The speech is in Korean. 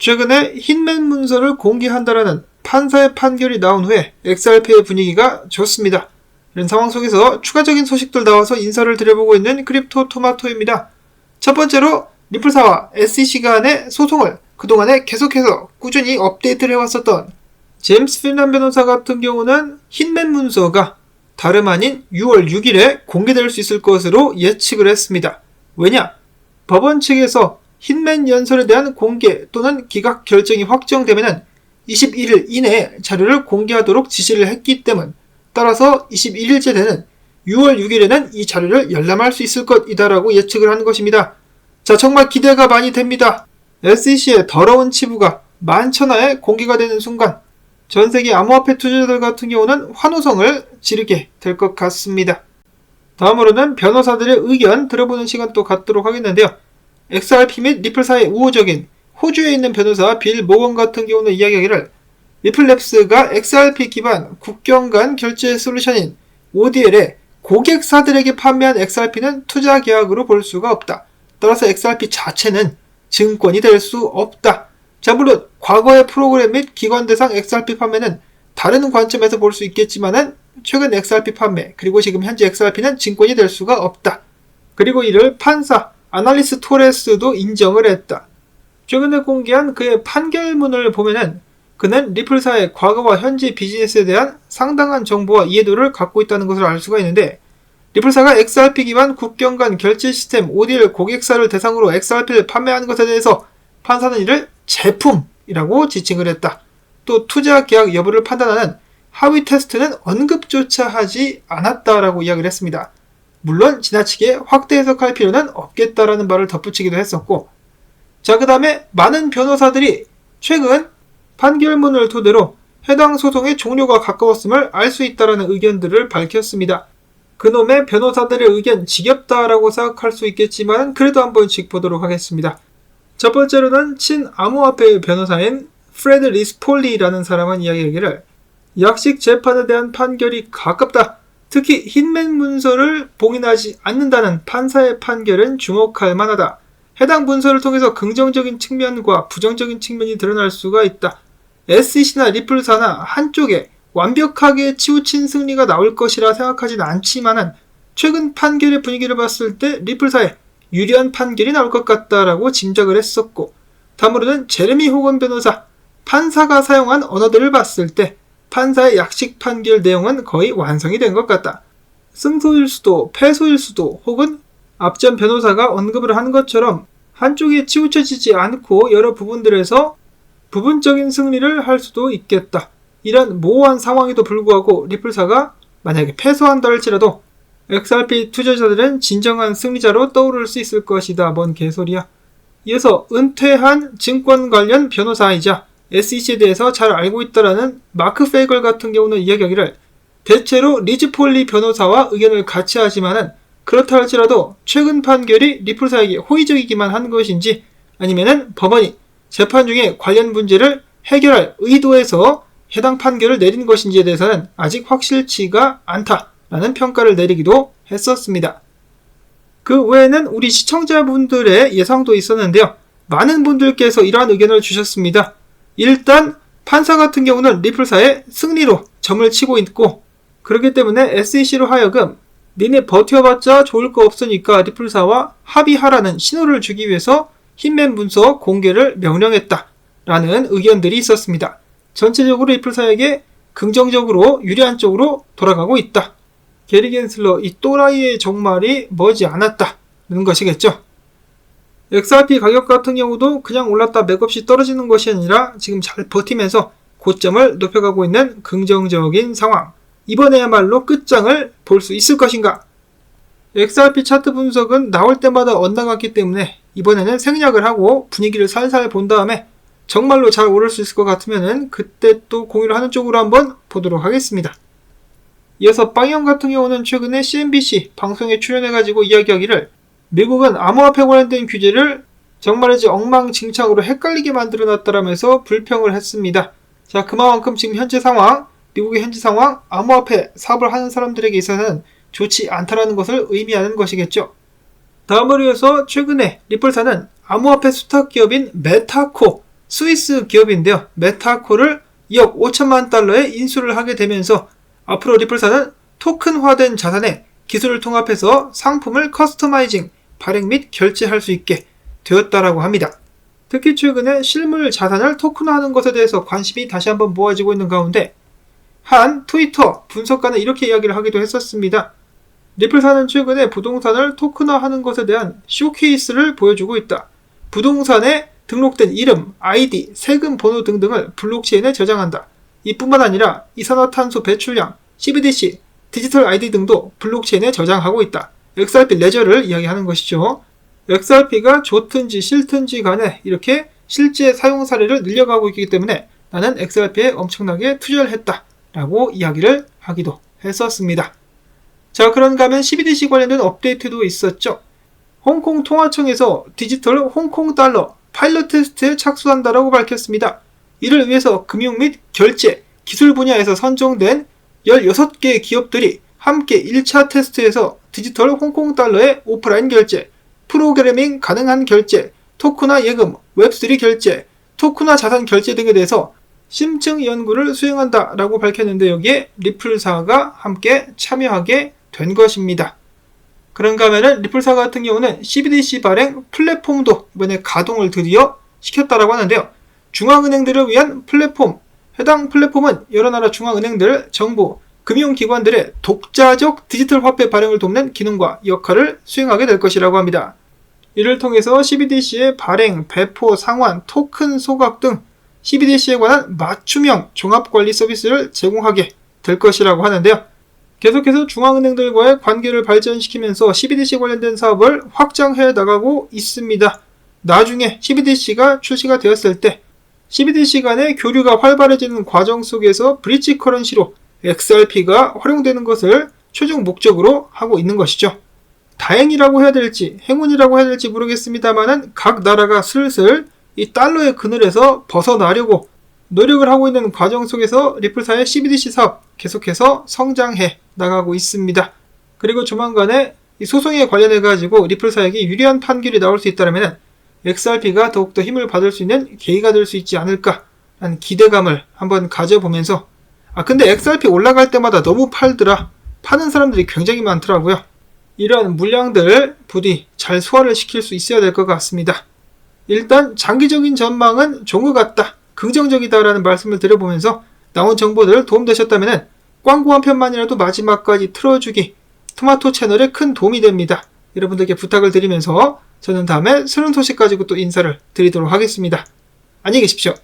최근에 힌맨 문서를 공개한다라는 판사의 판결이 나온 후에 XRP의 분위기가 좋습니다. 이런 상황 속에서 추가적인 소식들 나와서 인사를 드려보고 있는 크립토 토마토입니다. 첫 번째로 리플사와 SEC 간의 소송을 그동안에 계속해서 꾸준히 업데이트를 해왔었던 제임스 필란 변호사 같은 경우는 힌맨 문서가 다름 아닌 6월 6일에 공개될 수 있을 것으로 예측을 했습니다. 왜냐? 법원 측에서 힌맨 연설에 대한 공개 또는 기각 결정이 확정되면 21일 이내에 자료를 공개하도록 지시를 했기 때문, 따라서 21일째 되는 6월 6일에는 이 자료를 열람할 수 있을 것이다라고 예측을 한 것입니다. 자, 정말 기대가 많이 됩니다. SEC의 더러운 치부가 만천하에 공개가 되는 순간 전세계 암호화폐 투자자들 같은 경우는 환호성을 지르게 될 것 같습니다. 다음으로는 변호사들의 의견 들어보는 시간 또 갖도록 하겠는데요. XRP 및 리플사의 우호적인 호주에 있는 변호사 빌 모건 같은 경우는 이야기하기를 리플랩스가 XRP 기반 국경 간 결제 솔루션인 ODL에 고객사들에게 판매한 XRP는 투자 계약으로 볼 수가 없다. 따라서 XRP 자체는 증권이 될 수 없다. 자, 물론 과거의 프로그램 및 기관 대상 XRP 판매는 다른 관점에서 볼 수 있겠지만은 최근 XRP 판매 그리고 지금 현재 XRP는 증권이 될 수가 없다. 그리고 이를 판사 아날리스 토레스도 인정을 했다. 최근에 공개한 그의 판결문을 보면은 그는 리플사의 과거와 현재 비즈니스에 대한 상당한 정보와 이해도를 갖고 있다는 것을 알 수가 있는데, 리플사가 XRP 기반 국경 간 결제 시스템 ODL 고객사를 대상으로 XRP를 판매하는 것에 대해서 판사는 이를 제품이라고 지칭을 했다. 또 투자 계약 여부를 판단하는 하위 테스트는 언급조차 하지 않았다라고 이야기를 했습니다. 물론 지나치게 확대 해석할 필요는 없겠다라는 말을 덧붙이기도 했었고, 자, 그 다음에 많은 변호사들이 최근 판결문을 토대로 해당 소송의 종료가 가까웠음을 알 수 있다라는 의견들을 밝혔습니다. 그놈의 변호사들의 의견 지겹다라고 생각할 수 있겠지만 그래도 한 번씩 보도록 하겠습니다. 첫 번째로는 친암호화폐 변호사인 프레드 리스폴리라는 사람은 이야기하기를 약식 재판에 대한 판결이 가깝다. 특히 힌맨 문서를 봉인하지 않는다는 판사의 판결은 주목할 만하다. 해당 문서를 통해서 긍정적인 측면과 부정적인 측면이 드러날 수가 있다. SEC나 리플사나 한쪽에 완벽하게 치우친 승리가 나올 것이라 생각하진 않지만은 최근 판결의 분위기를 봤을 때 리플사에 유리한 판결이 나올 것 같다라고 짐작을 했었고, 다음으로는 제레미 호건 변호사, 판사가 사용한 언어들을 봤을 때 판사의 약식 판결 내용은 거의 완성이 된 것 같다. 승소일 수도 패소일 수도 혹은 앞전 변호사가 언급을 한 것처럼 한쪽에 치우쳐지지 않고 여러 부분들에서 부분적인 승리를 할 수도 있겠다. 이런 모호한 상황에도 불구하고 리플사가 만약에 패소한다 할지라도 XRP 투자자들은 진정한 승리자로 떠오를 수 있을 것이다. 뭔 개소리야. 이어서 은퇴한 증권 관련 변호사이자 SEC에 대해서 잘 알고 있다라는 마크 페이걸 같은 경우는 이야기하기를 대체로 리즈 폴리 변호사와 의견을 같이 하지만은 그렇다 할지라도 최근 판결이 리플사에게 호의적이기만 한 것인지 아니면은 법원이 재판 중에 관련 문제를 해결할 의도에서 해당 판결을 내린 것인지에 대해서는 아직 확실치가 않다라는 평가를 내리기도 했었습니다. 그 외에는 우리 시청자분들의 예상도 있었는데요. 많은 분들께서 이러한 의견을 주셨습니다. 일단 판사 같은 경우는 리플사의 승리로 점을 치고 있고, 그렇기 때문에 SEC로 하여금 니네 버텨봤자 좋을 거 없으니까 리플사와 합의하라는 신호를 주기 위해서 힌맨 문서 공개를 명령했다라는 의견들이 있었습니다. 전체적으로 리플사에게 긍정적으로 유리한 쪽으로 돌아가고 있다. 게리 겐슬러 이 또라이의 종말이 머지 않았다는 것이겠죠. XRP 가격 같은 경우도 그냥 올랐다 맥없이 떨어지는 것이 아니라 지금 잘 버티면서 고점을 높여가고 있는 긍정적인 상황. 이번에야말로 끝장을 볼 수 있을 것인가? XRP 차트 분석은 나올 때마다 엇나갔기 때문에 이번에는 생략을 하고 분위기를 살살 본 다음에 정말로 잘 오를 수 있을 것 같으면 그때 또 공유를 하는 쪽으로 한번 보도록 하겠습니다. 이어서 빵형 같은 경우는 최근에 CNBC 방송에 출연해가지고 이야기하기를 미국은 암호화폐 관련된 규제를 정말이지 엉망진창으로 헷갈리게 만들어놨다라면서 불평을 했습니다. 자, 그만큼 지금 현재 상황, 미국의 현재 상황, 암호화폐 사업을 하는 사람들에게 있어서는 좋지 않다라는 것을 의미하는 것이겠죠. 다음으로 이어서 최근에 리플사는 암호화폐 수탁 기업인 메타코 스위스 기업인데요. 메타코를 2억 5천만 달러에 인수를 하게 되면서 앞으로 리플사는 토큰화된 자산에 기술을 통합해서 상품을 커스터마이징, 발행 및 결제할 수 있게 되었다라고 합니다. 특히 최근에 실물 자산을 토큰화하는 것에 대해서 관심이 다시 한번 모아지고 있는 가운데 한 트위터 분석가는 이렇게 이야기를 하기도 했었습니다. 리플사는 최근에 부동산을 토큰화하는 것에 대한 쇼케이스를 보여주고 있다. 부동산에 등록된 이름, 아이디, 세금 번호 등등을 블록체인에 저장한다. 이뿐만 아니라 이산화탄소 배출량, CBDC, 디지털 아이디 등도 블록체인에 저장하고 있다. XRP 레저를 이야기하는 것이죠. XRP가 좋든지 싫든지 간에 이렇게 실제 사용 사례를 늘려가고 있기 때문에 나는 XRP에 엄청나게 투자를 했다 라고 이야기를 하기도 했었습니다. 자, 그런가 하면 CBDC 관련된 업데이트도 있었죠. 홍콩 통화청에서 디지털 홍콩 달러 파일럿 테스트에 착수한다라고 밝혔습니다. 이를 위해서 금융 및 결제, 기술 분야에서 선정된 16개의 기업들이 함께 1차 테스트에서 디지털 홍콩 달러의 오프라인 결제, 프로그래밍 가능한 결제, 토큰화 예금, 웹3 결제, 토큰화 자산 결제 등에 대해서 심층 연구를 수행한다라고 밝혔는데 여기에 리플사가 함께 참여하게 된 것입니다. 그런가 하면은 리플사 같은 경우는 CBDC 발행 플랫폼도 이번에 가동을 드디어 시켰다라고 하는데요. 중앙은행들을 위한 플랫폼, 해당 플랫폼은 여러 나라 중앙은행들, 정부, 금융기관들의 독자적 디지털 화폐 발행을 돕는 기능과 역할을 수행하게 될 것이라고 합니다. 이를 통해서 CBDC의 발행, 배포, 상환, 토큰 소각 등 CBDC에 관한 맞춤형 종합관리 서비스를 제공하게 될 것이라고 하는데요. 계속해서 중앙은행들과의 관계를 발전시키면서 CBDC 관련된 사업을 확장해 나가고 있습니다. 나중에 CBDC가 출시가 되었을 때 CBDC 간의 교류가 활발해지는 과정 속에서 브릿지 커런시로 XRP가 활용되는 것을 최종 목적으로 하고 있는 것이죠. 다행이라고 해야 될지 행운이라고 해야 될지 모르겠습니다만은 각 나라가 슬슬 이 달러의 그늘에서 벗어나려고 노력을 하고 있는 과정 속에서 리플사의 CBDC 사업 계속해서 성장해 나가고 있습니다. 그리고 조만간에 이 소송에 관련해 가지고 리플사에게 유리한 판결이 나올 수 있다면 XRP가 더욱더 힘을 받을 수 있는 계기가 될 수 있지 않을까 라는 기대감을 한번 가져보면서 근데 XRP 올라갈 때마다 너무 팔더라. 파는 사람들이 굉장히 많더라고요. 이런 물량들 부디 잘 소화를 시킬 수 있어야 될 것 같습니다. 일단 장기적인 전망은 좋은 것 같다. 긍정적이다라는 말씀을 드려보면서 나온 정보들 도움되셨다면 광고 한 편만이라도 마지막까지 틀어주기 토마토 채널에 큰 도움이 됩니다. 여러분들께 부탁을 드리면서 저는 다음에 새로운 소식 가지고 또 인사를 드리도록 하겠습니다. 안녕히 계십시오.